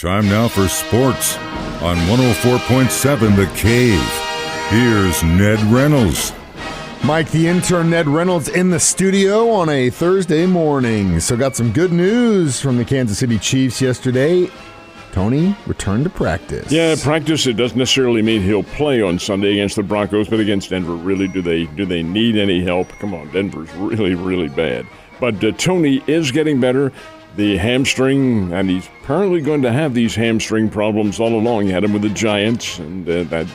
Time now for sports on 104.7 The Cave. Here's Ned Reynolds. Mike, the intern, Ned Reynolds, in the studio on a Thursday morning. So got some good news from the Kansas City Chiefs yesterday. Tony returned to practice. Yeah, practice. It doesn't necessarily mean he'll play on Sunday against the Broncos, but against Denver, really, do they need any help? Come on, Denver's really, really bad. But Tony is getting better. The hamstring, and he's apparently going to have these hamstring problems all along. He had them with the Giants, and that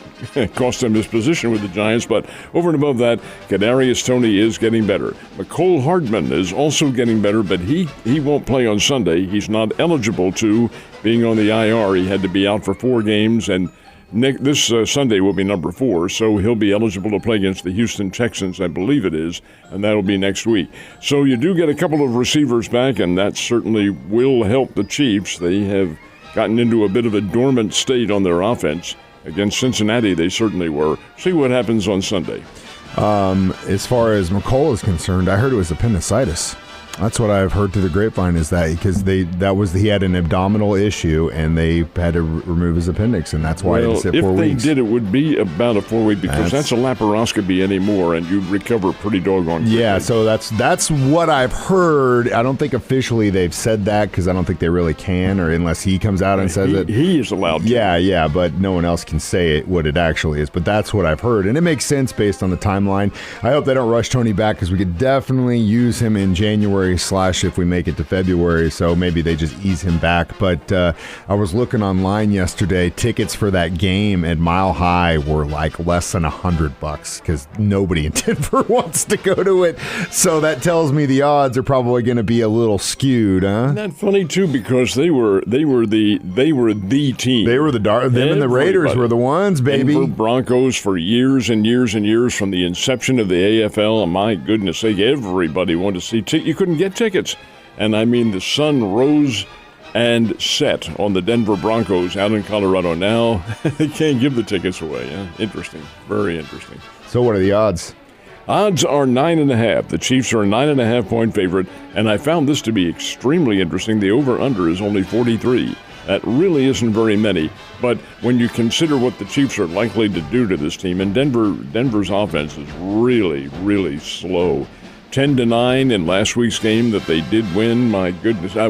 cost him his position with the Giants. But over and above that, Kadarius Toney is getting better. McCole Hardman is also getting better, but he won't play on Sunday. He's not eligible to, being on the IR. He had to be out for 4 games, and this Sunday will be number 4, so he'll be eligible to play against the Houston Texans, I believe it is, and that'll be next week. So you do get a couple of receivers back, and that certainly will help the Chiefs. They have gotten into a bit of a dormant state on their offense. Against Cincinnati, they certainly were. See what happens on Sunday. As far as McCole is concerned, I heard it was appendicitis. That's what I've heard through the grapevine, is that because he had an abdominal issue and they had to remove his appendix, and that's why he had to sit 4 weeks. If they did, it would be about a 4-week, because that's a laparoscopy anymore, and you recover pretty doggone quickly. Yeah, so that's what I've heard. I don't think officially they've said that, because I don't think they really can, or unless he comes out and says it. He is allowed to. Yeah, but no one else can say it, what it actually is. But that's what I've heard, and it makes sense based on the timeline. I hope they don't rush Tony back, because we could definitely use him in January / if we make it to February, so maybe they just ease him back. But I was looking online yesterday. Tickets for that game at Mile High were like less than $100 because nobody in Denver wants to go to it. So that tells me the odds are probably going to be a little skewed, huh? Isn't that funny too? Because they were the team. They were them and the Raiders were the ones, baby. Denver Broncos for years and years and years, from the inception of the AFL. And my goodness sake, everybody wanted to see. You couldn't get tickets. And I mean, the sun rose and set on the Denver Broncos out in Colorado. Now they can't give the tickets away. Yeah? Interesting. Very interesting. So what are the odds? Odds are 9.5. The Chiefs are a 9.5-point favorite, and I found this to be extremely interesting. The over-under is only 43. That really isn't very many, but when you consider what the Chiefs are likely to do to this team, and Denver's offense is really, really slow. 10-9 in last week's game that they did win. My goodness. I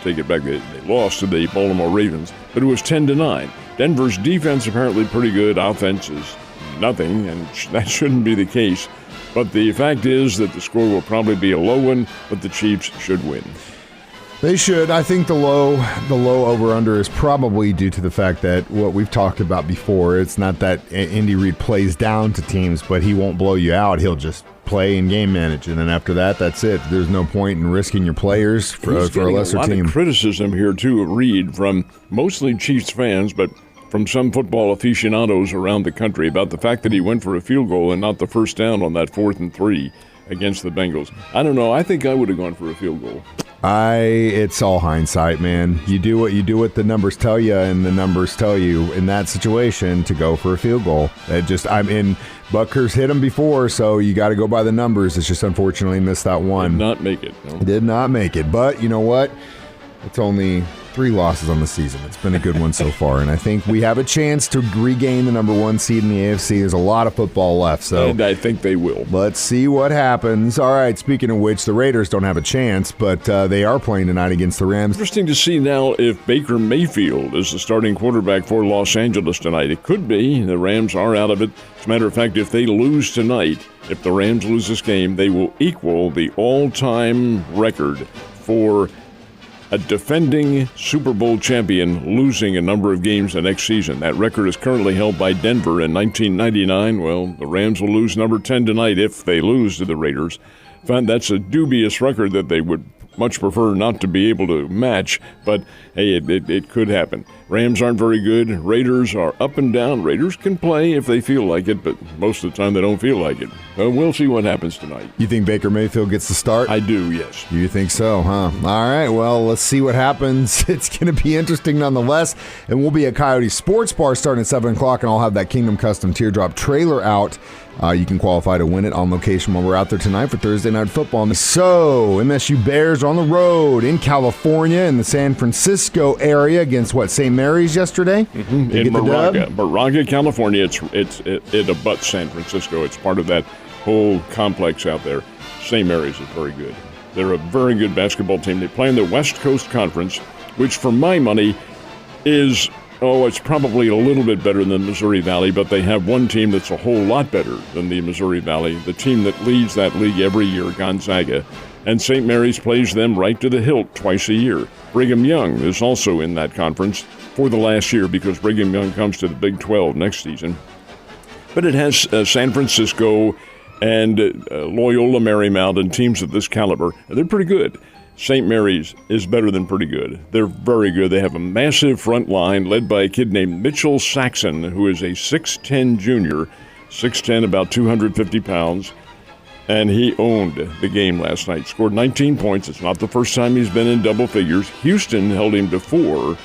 take it back. They lost to the Baltimore Ravens, but it was 10-9. Denver's defense apparently pretty good. Offense is nothing, and that shouldn't be the case. But the fact is that the score will probably be a low one, but the Chiefs should win. They should. I think the low over-under is probably due to the fact that what we've talked about before, it's not that Andy Reid plays down to teams, but he won't blow you out. He'll just play and game manage, and then after that, that's it. There's no point in risking your players for a lesser team. He's getting a lot of criticism here, too, Reid, from mostly Chiefs fans, but from some football aficionados around the country, about the fact that he went for a field goal and not the first down on that 4th and 3 against the Bengals. I don't know. I think I would have gone for a field goal. It's all hindsight, man. You do what the numbers tell you, and the numbers tell you in that situation to go for a field goal. Butker's hit him before, so you got to go by the numbers. It's just unfortunately missed that one. Did not make it. No. Did not make it. But you know what? It's only 3 losses on the season. It's been a good one so far, and I think we have a chance to regain the number 1 seed in the AFC. There's a lot of football left, so and I think they will. Let's see what happens. All right, speaking of which, the Raiders don't have a chance, but they are playing tonight against the Rams. Interesting to see now if Baker Mayfield is the starting quarterback for Los Angeles tonight. It could be. The Rams are out of it. As a matter of fact, if they lose tonight, if the Rams lose this game, they will equal the all-time record for a defending Super Bowl champion losing a number of games the next season. That record is currently held by Denver in 1999. Well, the Rams will lose number 10 tonight if they lose to the Raiders. That's a dubious record that they would much prefer not to be able to match, but hey, it could happen. Rams aren't very good. Raiders are up and down. Raiders can play if they feel like it, but most of the time they don't feel like it. We'll see what happens tonight. You think Baker Mayfield gets the start? I do, yes. You think so, huh? All right, well, let's see what happens. It's going to be interesting nonetheless, and we'll be at Coyote Sports Bar starting at 7 o'clock, and I'll have that Kingdom Custom Teardrop trailer out You can qualify to win it on location while we're out there tonight for Thursday Night Football. So, MSU Bears are on the road in California in the San Francisco area against, St. Mary's yesterday? Mm-hmm. In Moraga, California. It abuts San Francisco. It's part of that whole complex out there. St. Mary's is very good. They're a very good basketball team. They play in the West Coast Conference, which for my money is, it's probably a little bit better than Missouri Valley, but they have one team that's a whole lot better than the Missouri Valley, the team that leads that league every year, Gonzaga. And St. Mary's plays them right to the hilt twice a year. Brigham Young is also in that conference for the last year because Brigham Young comes to the Big 12 next season. But it has San Francisco and Loyola Marymount and teams of this caliber. They're pretty good. St. Mary's is better than pretty good. They're very good. They have a massive front line led by a kid named Mitchell Saxon, who is a 6'10 junior, 6'10", about 250 pounds, and he owned the game last night. Scored 19 points. It's not the first time he's been in double figures. Houston held him to 4,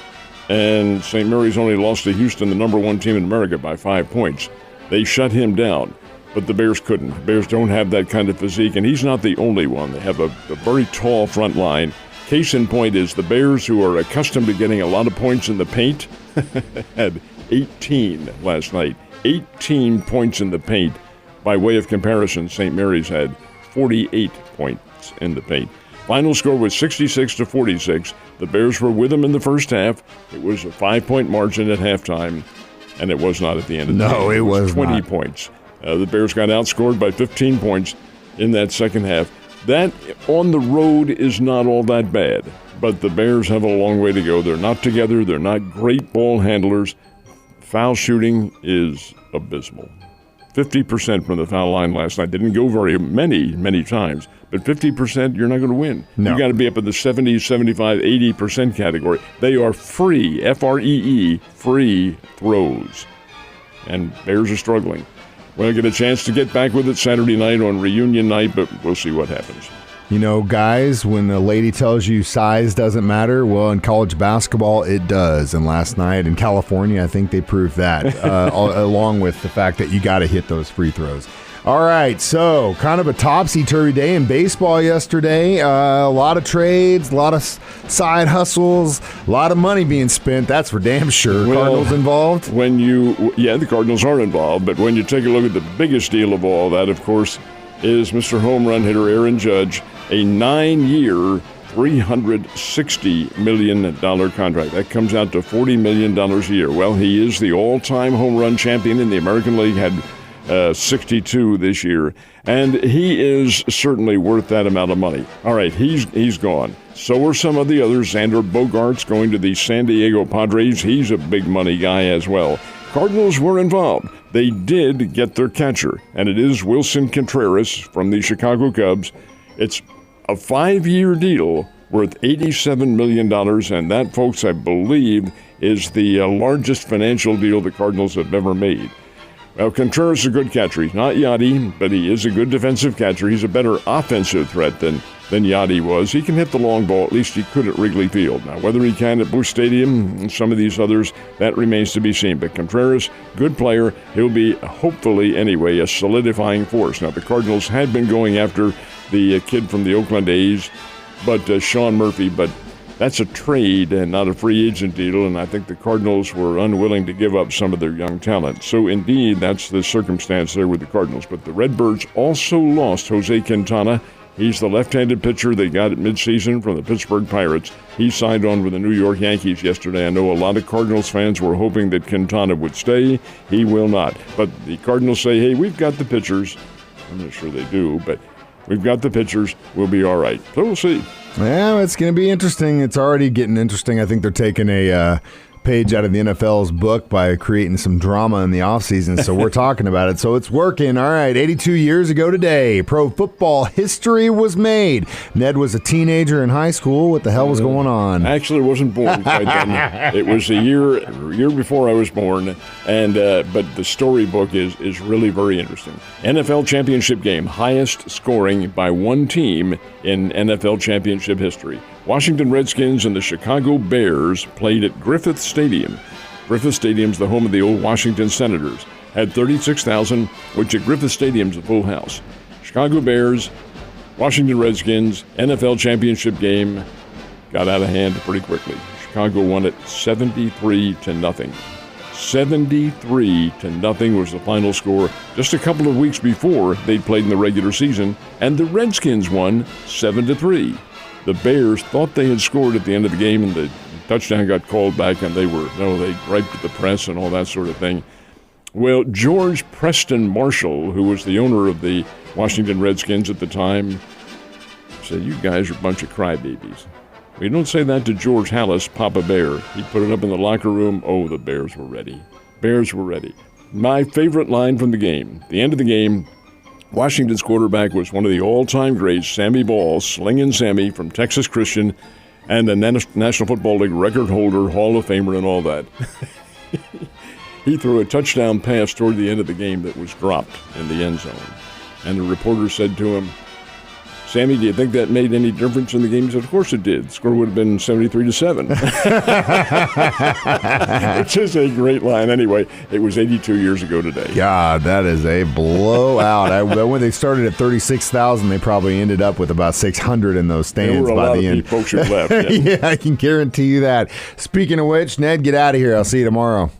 and St. Mary's only lost to Houston, the number 1 team in America, by 5 points. They shut him down. But the Bears couldn't. The Bears don't have that kind of physique, and he's not the only one. They have a very tall front line. Case in point is the Bears, who are accustomed to getting a lot of points in the paint, had 18 last night. 18 points in the paint. By way of comparison, St. Mary's had 48 points in the paint. Final score was 66-46. The Bears were with them in the first half. It was a 5-point margin at halftime, and it was not at the end of the game. No, it was 20 not. points. The Bears got outscored by 15 points in that second half. That, on the road, is not all that bad. But the Bears have a long way to go. They're not together. They're not great ball handlers. Foul shooting is abysmal. 50% from the foul line last night. Didn't go very many times. But 50%, you're not going to win. No. You've got to be up in the 70, 75, 80% category. They are free, F-R-E-E, free throws. And Bears are struggling. We'll get a chance to get back with it Saturday night on reunion night, but we'll see what happens. You know, guys, when a lady tells you size doesn't matter, well, in college basketball, it does. And last night in California, I think they proved that, along with the fact that you got to hit those free throws. All right, so kind of a topsy-turvy day in baseball yesterday. A lot of trades, a lot of side hustles, a lot of money being spent. That's for damn sure. Well, Cardinals involved? The Cardinals are involved, but when you take a look at the biggest deal of all that, of course, is Mr. Home Run hitter Aaron Judge, a 9-year, $360 million contract. That comes out to $40 million a year. Well, he is the all-time home run champion in the American League, had 62 this year, and he is certainly worth that amount of money. All right, he's gone. So are some of the others. Xander Bogaerts going to the San Diego Padres. He's a big money guy as well. Cardinals were involved. They did get their catcher, and it is Wilson Contreras from the Chicago Cubs. It's a 5-year deal worth $87 million, and that, folks, I believe, is the largest financial deal the Cardinals have ever made. Well, Contreras is a good catcher. He's not Yachty, but he is a good defensive catcher. He's a better offensive threat than Yachty was. He can hit the long ball. At least he could at Wrigley Field. Now, whether he can at Busch Stadium and some of these others, that remains to be seen. But Contreras, good player. He'll be, hopefully anyway, a solidifying force. Now, the Cardinals had been going after the kid from the Oakland A's, but Sean Murphy, but that's a trade and not a free agent deal, and I think the Cardinals were unwilling to give up some of their young talent. So, indeed, that's the circumstance there with the Cardinals. But the Redbirds also lost Jose Quintana. He's the left-handed pitcher they got at midseason from the Pittsburgh Pirates. He signed on with the New York Yankees yesterday. I know a lot of Cardinals fans were hoping that Quintana would stay. He will not. But the Cardinals say, hey, we've got the pitchers. I'm not sure they do, but we've got the pitchers. We'll be all right. So we'll see. Yeah, it's going to be interesting. It's already getting interesting. I think they're taking a page out of the NFL's book by creating some drama in the offseason, so we're talking about it. So it's working. All right, 82 years ago today, pro football history was made. Ned was a teenager in high school. What the hell was going on? I actually wasn't born quite then. It was a year before I was born, and but the storybook is really very interesting. NFL championship game, highest scoring by one team in NFL championship history. Washington Redskins and the Chicago Bears played at Griffith Stadium. Griffith Stadium's the home of the old Washington Senators. had 36,000, which at Griffith Stadium's a full house. Chicago Bears, Washington Redskins, NFL championship game got out of hand pretty quickly. Chicago won it 73-0. 73-0 was the final score just a couple of weeks before they'd played in the regular season, and the Redskins won 7-3. The Bears thought they had scored at the end of the game, and the touchdown got called back, and they griped at the press and all that sort of thing. Well, George Preston Marshall, who was the owner of the Washington Redskins at the time, said, "You guys are a bunch of crybabies." We don't say that to George Halas, Papa Bear. He put it up in the locker room. Oh, the Bears were ready. Bears were ready. My favorite line from the game, the end of the game, Washington's quarterback was one of the all-time greats, Sammy Ball, Slingin' Sammy from Texas Christian, and the National Football League record holder, Hall of Famer, and all that. He threw a touchdown pass toward the end of the game that was dropped in the end zone. And the reporter said to him, "Sammy, do you think that made any difference in the game?" He said, "Of course it did. The score would have been 73-7. Which is a great line. Anyway, it was 82 years ago today. God, that is a blowout. When they started at 36,000, they probably ended up with about 600 in those stands there were a by lot the of end. folks who left. Yeah. Yeah, I can guarantee you that. Speaking of which, Ned, get out of here. I'll see you tomorrow.